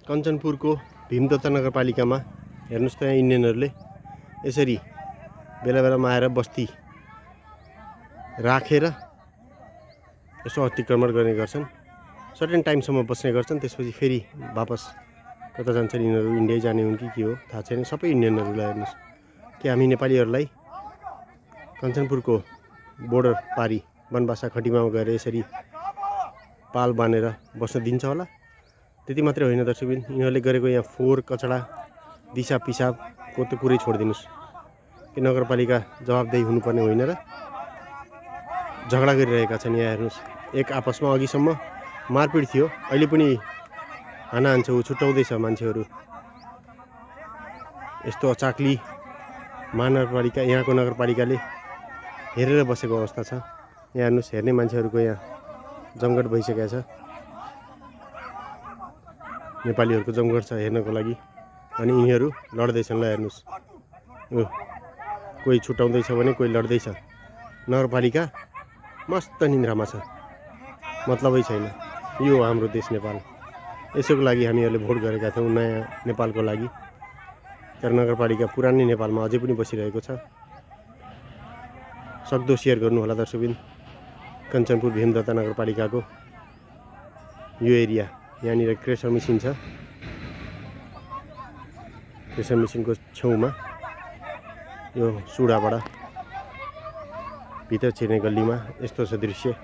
कञ्चनपुरको भीमदत्त नगरपालिकामा हेर्नुस् त यहाँ इन्डियनहरूले यसरी बेला बेलामा आएर बस्ती राखेर यसो अतिक्रमण गर्ने गर्छन्। सर्टेन टाइमसम्म बस्ने गर्छन्, त्यसपछि फेरि वापस कता जान्छन् यिनीहरू, इन्डिया जाने हुन् कि के हो थाहा छैन। सबै इन्डियनहरूलाई हेर्नुहोस् कि हामी नेपालीहरूलाई कञ्चनपुरको बोर्डर पारी बनबासा खटीमामा गएर यसरी पाल बाँधेर बस्न दिन्छ होला। त्यति मात्रै होइन दर्शकबिन, यिनीहरूले गरेको यहाँ फोहोर कचडा दिसा पिसाबको त कुरै छोडिदिनुहोस् कि नगरपालिका जवाबदेही हुनुपर्ने होइन र झगडा गरिरहेका छन्। यहाँ हेर्नुहोस्, एक आपसमा अघिसम्म मारपिट थियो, अहिले पनि हानाहान्छ छुट्याउँदैछ मान्छेहरू। यस्तो अचाक्ली महानगरपालिका यहाँको नगरपालिकाले हेरेर बसेको अवस्था छ। यहाँ हेर्नुहोस्, हेर्ने मान्छेहरूको यहाँ जमघट भइसकेको छ, नेपालीहरूको जमघट छ हेर्नको लागि। अनि यिनीहरू लड्दैछन्। ल हेर्नुहोस्, कोही छुट्याउँदैछ भने कोही लड्दैछ। नगरपालिका मस्त निन्द्रामा छ, मतलबै छैन। यो हो हाम्रो देश नेपाल। यसैको लागि हामीहरूले भोट गरेका थियौँ, नयाँ नेपालको लागि। तर नगरपालिका पुरानै नेपालमा अझै पनि बसिरहेको छ। सक्दो सेयर गर्नु होला दर्शकबिन। कञ्चनपुर भीमदत्त नगरपालिकाको यो एरिया, यहाँनिर क्रेसर मेसिन छ। क्रेसर मेसिनको छेउमा यो सुडाबाट भित्र छिर्ने गल्लीमा यस्तो छ दृश्य।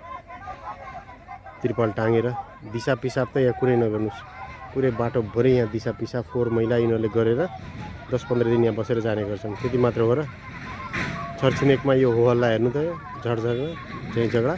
त्रिपाल टाँगेर दिसा पिसाब त यहाँ कुरै नगर्नुहोस्, पुरै बाटोभरि यहाँ दिसा पिसाब फोहोर मैला यिनीहरूले गरेर 10-15 दिन यहाँ बसेर जाने गर्छन्। त्यति मात्र हो र छरछिमेकमा यो हो हल्ला हेर्नु त, झडझडमा झैँ झगडा।